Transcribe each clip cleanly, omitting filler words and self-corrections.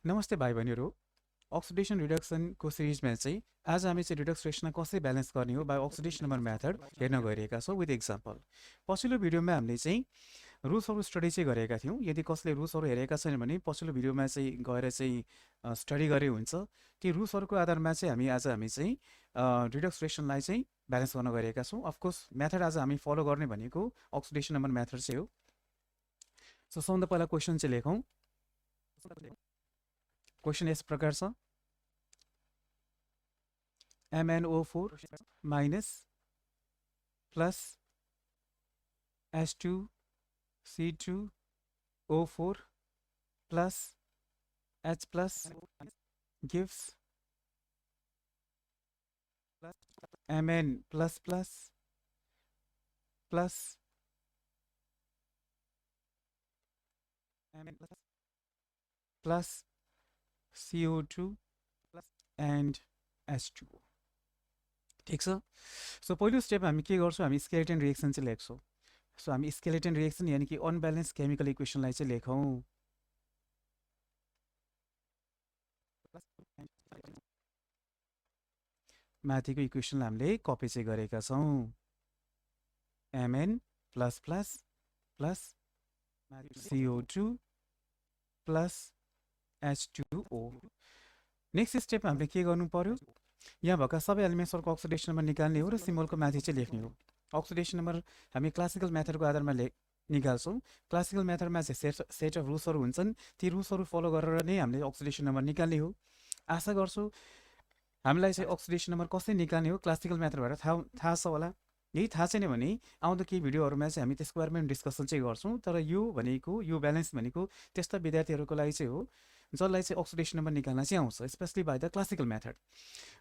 नमस्ते भाइ बहिनीहरू। अक्सिडेसन रिडक्सनको सिरिजमा चाहिँ आज हामी चाहिँ रिडक्स रिएक्सनलाई कसरी ब्यालेन्स गर्ने हो बाई अक्सिडेसन नम्बर मेथड हेर्न गइरहेका छौँ विथ एक्जाम्पल। पछिल्लो भिडियोमा हामीले चाहिँ रुल्सहरू स्टडी चाहिँ गरेका थियौँ। यदि कसले रुल्सहरू हेरेका छैन भने पछिल्लो भिडियोमा चाहिँ गएर चाहिँ स्टडी गरे हुन्छ। ती रुल्सहरूको आधारमा चाहिँ हामी चाहिँ रिडक्स रिएक्सनलाई चाहिँ ब्यालेन्स गर्न गइरहेका छौँ। अफकोर्स मेथड आज हामी फलो गर्ने भनेको अक्सिडेसन नम्बर मेथड चाहिँ हो। सो सबभन्दा पहिला क्वेसन चाहिँ लेखौँ। क्वेसन यस प्रकार छ, MnO4 minus plus H2C2O4 plus H plus gives Mn plus plus plus plus CO2 and H2O। ठिक छ। सो पहिलो स्टेप हामी के गर्छौँ, हामी स्केलेटन रिएक्सन चाहिँ लेख्छौँ। सो हामी स्केलेटन रिएक्सन यानि कि अनब्यालेन्स केमिकल इक्वेसनलाई चाहिँ लेखौँ। माथिको इक्वेसनलाई हामीले कपी चाहिँ गरेका छौँ। Mn plus plus plus CO2 plus H2O। Next step हामीले के गर्नु पर्यो, यहाँ भएका सबै एलिमेन्ट्सहरूको अक्सिडेसन नम्बर निकाल्ने हो र सिम्बलको माथि चाहिँ लेख्ने हो। अक्सिडेसन नम्बर हामी क्लासिकल मेथडको आधारमा निकाल्छौँ। क्लासिकल मेथडमा चाहिँ सेट अफ रुल्सहरू हुन्छन्, ती रुल्सहरू फलो गरेर नै हामीले अक्सिडेसन नम्बर निकाल्ने हो। आशा गर्छु हामीलाई चाहिँ अक्सिडेसन नम्बर कसरी निकाल्ने हो क्लासिकल मेथड भएर थाहा छ होला। यही थाहा छैन भने आउँदो केही भिडियोहरूमा चाहिँ हामी त्यसको बारेमा डिस्कसन चाहिँ गर्छौँ। तर यो भनेको यो ब्यालेन्स भनेको त्यस्ता विद्यार्थीहरूको लागि चाहिँ हो जसलाई चाहिँ अक्सिडेसन नम्बर निकाल्न चाहिँ आउँछ, specially by the classical method.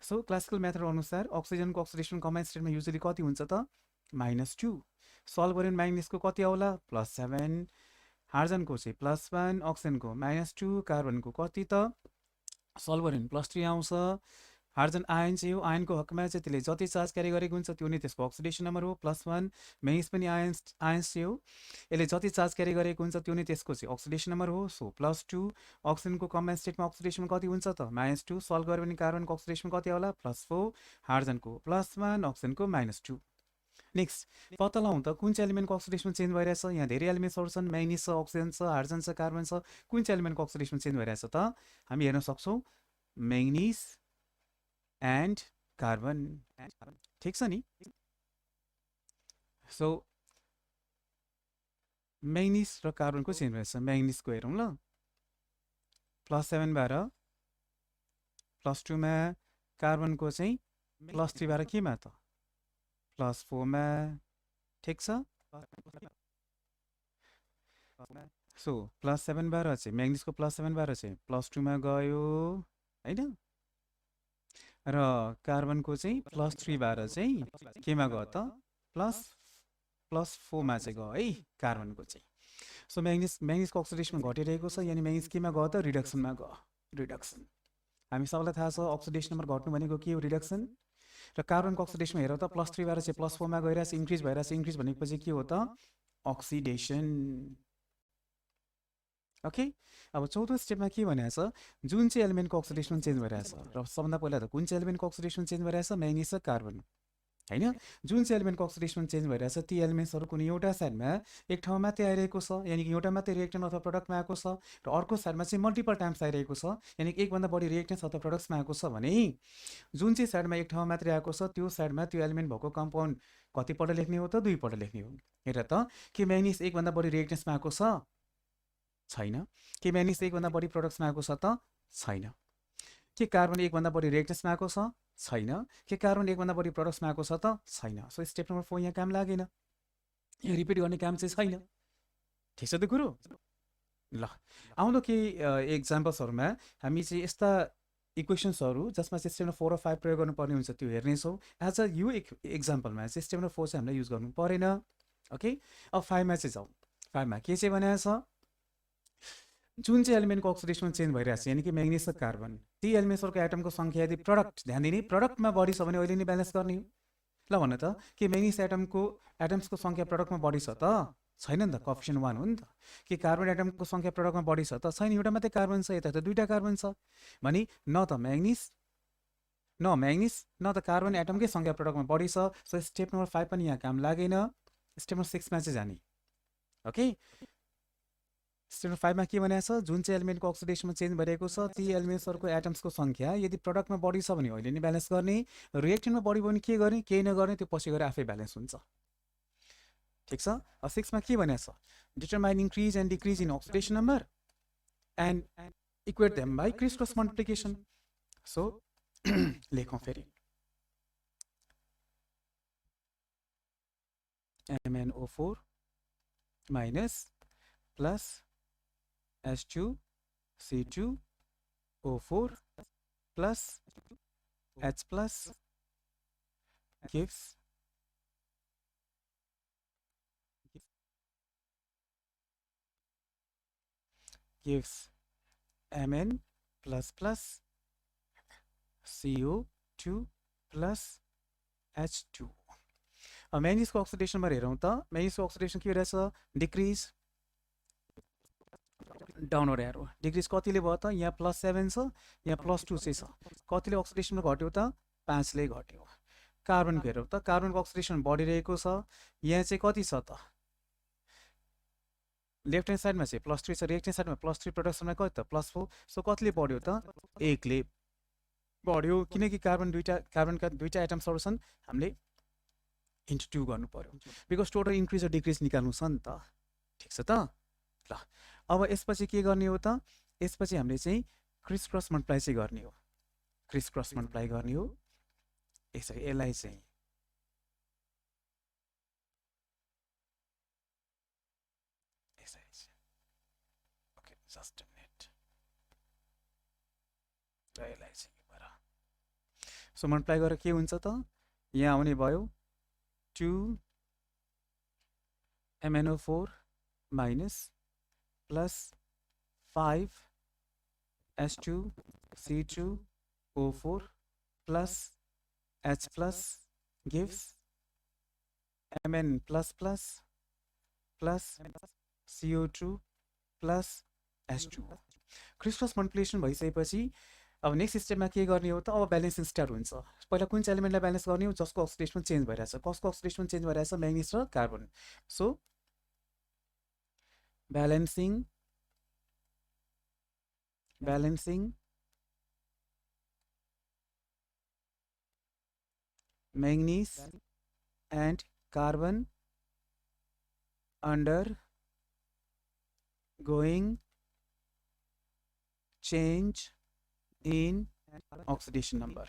So classical method अनुसार अक्सिजनको अक्सिडेसन कम्बाइन्ड स्टेटमा युजली कति हुन्छ त -2। सल्भ गऱ्यो भने माइनसको कति आउला +7, हाइड्रोजनको चाहिँ +1, अक्सिजनको -2, कार्बनको कति त सल्भ गऱ्यो भने +3 आउँछ। हाइड्रोजन आयन चाहिँ हो, आयनको हकमा चाहिँ त्यसले जति चार्ज क्यारी गरेको हुन्छ त्यो नै त्यसको अक्सिडेसन नम्बर हो +1। मेन्स पनि आयन्स चाहिँ हो, यसले जति चार्ज क्यारी गरेको हुन्छ त्यो नै त्यसको चाहिँ अक्सिडेसन नम्बर हो। सो +2। अक्सिजनको कम्बाइन्ड स्टेटमा अक्सिडेसन कति हुन्छ त -2, सल्भ गऱ्यो भने कार्बनको अक्सिडेसन कति आउला +4, हाइड्रोजनको +1, अक्सिजनको -2। नेक्स्ट पत्ता लगाउँ त कुन चाहिँ एलिमेन्टको अक्सिडेसन चेन्ज भइरहेछ। यहाँ धेरै एलिमेन्ट्सहरू छन्, म्याग्निज छ, अक्सिजन छ, हाइड्रोजन छ, कार्बन छ। कुन चाहिँ एलिमेन्टको अक्सिडेसन चेन्ज भइरहेछ त हामी हेर्न सक्छौँ, म्याग्निज एन्ड कार्बन। ठिक छ नि। सो म्याग्निज र कार्बनको चेन्ज भइरहेछ। म्याग्निजको हेरौँ ल, +7 भएर +2 मा, कार्बनको चाहिँ +3 भएर केमा त +4 मा। ठिक छ। सो +7 भएर चाहिँ म्याग्निजको +7 भएर चाहिँ +2 मा गयो होइन, र कार्बनको चाहिँ +3 भएर चाहिँ केमा गयो त +4 मा चाहिँ गयो है कार्बनको चाहिँ। सो म्याग्निजको अक्सिडेसन घटिरहेको छ, यानि म्याग्निज केमा गयो त रिडक्सनमा गयो। रिडक्सन हामी सबैलाई थाहा छ अक्सिडेसन नम्बर घट्नु भनेको के हो, रिडक्सन। र कार्बनको अक्सिडेसन हेर त +3 भएर चाहिँ +4 मा गइरहेछ, इन्क्रिज भइरहेछ। इन्क्रिज भनेपछि के हो त अक्सिडेसन। ओके। अब चौथो स्टेपमा के भनेको छ, जुन चाहिँ एलिमेन्टको अक्सिडेसन चेन्ज भइरहेछ र सबभन्दा पहिला त कुन चाहिँ एलिमेन्टको अक्सिडेसन चेन्ज भइरहेछ, म्याग्निज र कार्बन होइन। जुन चाहिँ एलिमेन्टको अक्सिडेसन चेन्ज भइरहेछ ती एलिमेन्ट्सहरू कुनै एउटा साइडमा एक ठाउँमा मात्रै आइरहेको छ, यानि कि एउटा मात्रै रिएक्टेन्ट अथवा प्रडक्टमा आएको छ, र अर्को साइडमा चाहिँ मल्टिपल टाइम्स आइरहेको छ, यानि कि एकभन्दा बढी रिएक्टेन्ट्स अथवा प्रडक्ट्समा आएको छ भने जुन चाहिँ साइडमा एक ठाउँमा मात्रै आएको छ त्यो साइडमा त्यो एलिमेन्ट भएको कम्पाउन्ड कतिपल्ट लेख्ने हो त 2 पल्ट लेख्ने हो। हेर त के म्याग्निज एकभन्दा बढी रिएक्टेन्ट्समा आएको छ, छैन। के म्याग्निज एकभन्दा बढी प्रडक्ट्समा आएको छ त छैन। के कार्बन एकभन्दा बढी रिएक्टेन्ट्समा आएको छ, छैन। के कार्बन एकभन्दा बढी प्रडक्ट्समा आएको छ त छैन। सो स्टेप नम्बर 4 यहाँ काम लागेन, यहाँ रिपिट गर्ने काम चाहिँ छैन। ठिक छ त कुरो ल। आउँदो केही एक्जाम्पल्सहरूमा हामी चाहिँ यस्ता इक्वेसन्सहरू जसमा चाहिँ स्टेप नम्बर 4 र 5 प्रयोग गर्नुपर्ने हुन्छ त्यो हेर्नेछौँ। आज यो एक्जाम्पलमा चाहिँ स्टेप नम्बर 4 चाहिँ हामीलाई युज गर्नु परेन। ओके। अब 5 मा चाहिँ जाउँ। 5 मा के चाहिँ भनेको छ, जुन चाहिँ एलिमेन्टको अक्सिडेसन चेन्ज भइरहेछ यानि कि म्याग्निज र कार्बन, ती एलिमेन्ट्सहरूको एटमको सङ्ख्या यदि प्रडक्ट ध्यान दिने प्रडक्टमा बढी छ भने अहिले नै ब्यालेन्स गर्ने हो। ल भन त के म्याग्निज एटम्सको सङ्ख्या प्रडक्टमा बढी छ त छैन नि त, कोएफिसिएन्ट 1 हो नि त। के कार्बन एटमको संख्या प्रडक्टमा बढी छ त? छैन, एउटा मात्रै कार्बन छ, यता त दुईटा कार्बन छ। भने न त म्याग्निज न त कार्बन एटमकै संख्या प्रडक्टमा बढी छ। सो स्टेप नम्बर 5 पनि यहाँ काम लागेन। स्टेप नम्बर 6 मा चाहिँ जाने। ओके, स्टेप नम्बर 5 मा के भनेको छ? जुन चाहिँ एलिमेन्टको अक्सिडेसनमा चेन्ज भइरहेको छ ती एलिमेन्ट्सहरूको एटम्सको संख्या यदि प्रडक्टमा बढी छ भने अहिले नै ब्यालेन्स गर्ने, रिएक्टेन्टमा बढी भयो भने के गर्ने? केही नगर्ने, त्यो पछि गएर आफै ब्यालेन्स हुन्छ। ठिक छ। 6 मा के भनेको छ? Determine increase and decrease in oxidation number and equate them by criss cross multiplication. So लेखौँ फेरि, MnO4 minus plus H2C2O4 plus H plus gives Mn plus plus CO2 plus H2। अब म्याग्निजको अक्सिडेसनमा हेरौँ त, म्याग्निजको अक्सिडेसन के रहेछ? Decrease, downward arrow. डिक्रिज कतिले भयो त? यहाँ +7 छ, यहाँ +2 चाहिँ छ। कतिले अक्सिडेसन घट्यो त? 5 ले घट्यो। कार्बनको हेरौँ त, कार्बनको अक्सिडेसन बढिरहेको छ। यहाँ चाहिँ कति छ त? लेफ्ट ह्यान्ड साइडमा चाहिँ +3 छ, राइट ह्यान्ड साइडमा +3, प्रोडक्सनमा कति त? +4। सो कतिले बढ्यो त? 1 ले बढ्यो, किनकि कार्बनका दुईटा एटम्सहरू छन्, हामीले इन्टु 2 गर्नु पर्यो, बिकज टोटल इन्क्रिज र डिक्रिज निकाल्नु छ नि त। ठिक छ त। ल अब यसपछि के गर्ने हो त? यसपछि हामीले चाहिँ क्रिस क्रस मल्टिप्लाई चाहिँ गर्ने हो। क्रिस क्रस मल्टिप्लाई गर्ने हो। यसरी यसलाई चाहिँ ओके, जस्ट अ मिनेट, र यसलाई चाहिँ सो मल्टिप्लाई गरेर के हुन्छ त? यहाँ आउने भयो 2 MnO4 minus plus 5 H2C2O4 plus H plus gives Mn plus plus plus CO2 plus H2। Criss cross multiplication भइसकेपछि अब नेक्स्ट स्टेपमा के गर्ने हो त? अब ब्यालेन्सिङ स्टार्ट हुन्छ। पहिला कुन चाहिँ एलिमेन्टलाई ब्यालेन्स गर्ने हो? जसको अक्सिडेसन चेन्ज भइरहेछ। कसको अक्सिडेसन चेन्ज भइरहेछ? म्याग्निज र carbon. So balancing manganese and carbon undergoing change in oxidation number।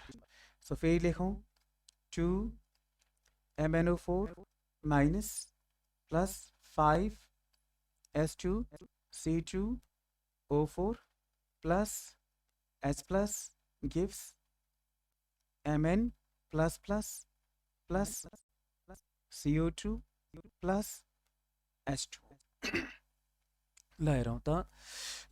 So फेरि लेखौँ 2 MnO4 minus plus 5 H2C2O4 plus H plus gives Mn plus plus plus CO2 plus H2। ल हेरौँ त,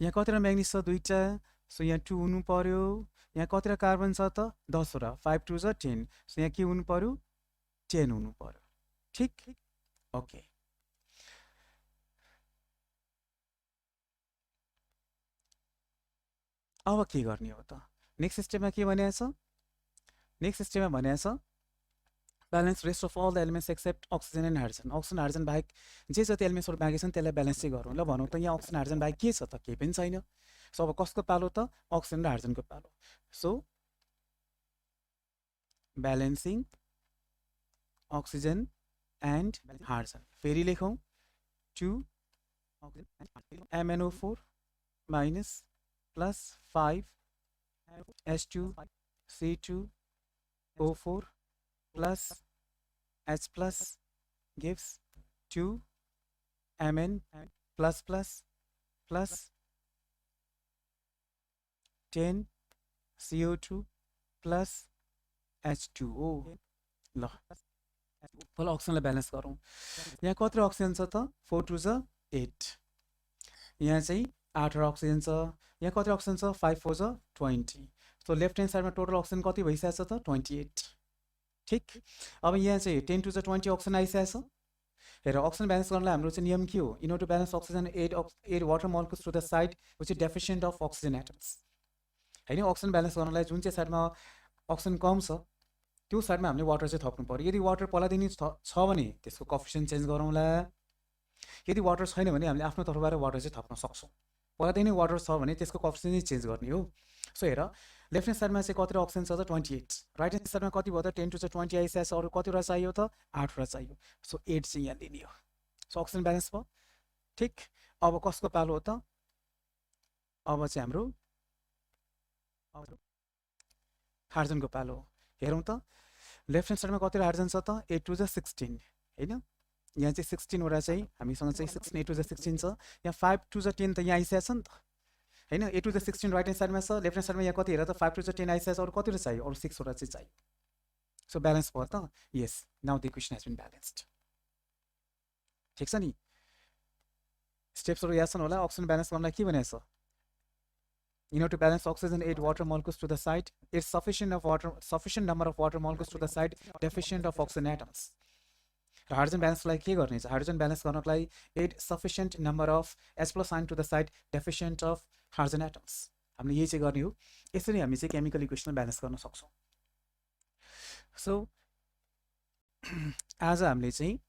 यहाँ कतिवटा म्याग्निज छ? दुईटा। सो यहाँ 2 हुनु पर्यो। यहाँ कतिवटा कार्बन छ त? 10 वटा। 5 2 ज 10। सो यहाँ के हुनु पर्यो? 10 हुनु पर्यो। ठिक, ओके। अब के गर्ने हो त? नेक्स्ट स्टेपमा के भनेको छ? नेक्स्ट स्टेपमा भनेको छ balance rest of all the elements except oxygen and hydrogen. Oxygen hydrogen बाहेक जे जति एलिमेन्ट्सहरू बाँकी छन् त्यसलाई ब्यालेन्स चाहिँ गरौँ। ल भनौँ त, यहाँ अक्सिजन हाइड्रोजन बाहेक के छ त? केही पनि छैन। सो अब कसको पालो त? अक्सिजन र हाइड्रोजनको पालो। So balancing oxygen and hydrogen. फेरि लेखौँ 2 MnO4 minus plus 5 H2C2O4 plus H plus gives 2 Mn plus plus plus 10 CO2 plus H2O। ल पहिला अक्सिजनलाई ब्यालेन्स गरौँ। यहाँ कति अक्सिजन छ त? 4 2 ज 8। यहाँ चाहिँ 8 अक्सिजन छ। यहाँ कति अक्सिजन छ? 5 4 ज 20। सो लेफ्ट ह्यान्ड साइडमा टोटल अक्सिजन कति भइसकेको छ त? 28। ठिक। अब यहाँ चाहिँ 10 2 ज 20 अक्सिजन आइसकेको छ। हेर अक्सिजन ब्यालेन्स गर्नलाई हाम्रो चाहिँ नियम के हो in order to balance oxygen 8 water molecules to the side which is deficient of oxygen atoms हैन अक्सिजन ब्यालेन्स गर्नलाई जुन चाहिँ साइडमा अक्सिजन कम छ त्यो साइडमा हामीले वाटर चाहिँ थप्नु पर्यो यदि वाटर पलादिनी छ भने त्यसको कोएफिसिएन्ट चेन्ज गरौँला यदि वाटर छैन भने हामीले आफ्नो तर्फबाट वाटर चाहिँ थप्न सक्छौँ पलादिनी वाटर छ भने त्यसको कोएफिसिएन्ट चाहिँ चेन्ज गर्ने हो सो हेर लेफ्ट ह्यान्ड साइडमा चाहिँ कतिवटा अक्सिजन छ त 28 राइट ह्यान्ड साइडमा कति भयो त 10 to the 20 आइसकेछ अरू कतिवटा चाहियो त 8वटा चाहियो सो 8 चाहिँ यहाँ दिने हो सो अक्सिजन ब्यालेन्स भयो ठिक अब कसको पालो हो त अब चाहिँ हाम्रो हाइड्रोजनको पालो हेरौँ त लेफ्ट ह्यान्ड साइडमा कतिवटा हाइड्रोजन छ त 8 to the 16 हैन यहाँ चाहिँ 16वटा चाहिँ हामीसँग चाहिँ 16 8 to the 16 छ यहाँ 5 to the 10 त यहाँ आइसकेछ नि त हैन 8 to the 16 राइट ह्यान्ड साइडमा छ लेफ्ट ह्यान्ड साइडमा यहाँ कति हेर त 5 to the 10 आइसकेछ अरू कतिवटा चाहियो अरू 6वटा चाहिँ चाहियो सो ब्यालेन्स भयो त yes now the equation has been balanced ठिक छ नि स्टेप्सहरु याद छन् होला अक्सिजन ब्यालेन्स गर्नलाई के भनेको छ in order to balance oxygen 8 water molecules to the side it's sufficient number of water molecules to the side deficient of oxygen atoms hydrogen ब्यालेन्सलाई के गर्ने छ हाइड्रोजन ब्यालेन्स गर्नको लागि 8 sufficient number of H+ ion to the side deficient of hydrogen atoms हामीले यही चाहिँ गर्ने हो यसरी हामी चाहिँ केमिकल इक्वेसन ब्यालेन्स गर्न सक्छौं सो आज हामीले चाहिँ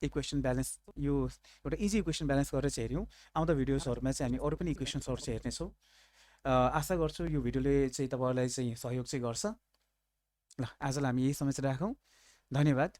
इक्वेसन ब्यालेन्स यो एउटा इजी इक्वेसन ब्यालेन्स गरेर चाहिँ हेर्यौं आउँदा भिडियोजहरुमा चाहिँ हामी अरु पनि इक्वेसन्सहरु चाहिँ हेर्ने छौं आशा गर्छु यो भिडियोले चाहिँ तपाईहरुलाई चाहिँ सहयोग चाहिँ गर्छ ल आजलाई हामी यही समस्या राखौं धन्यवाद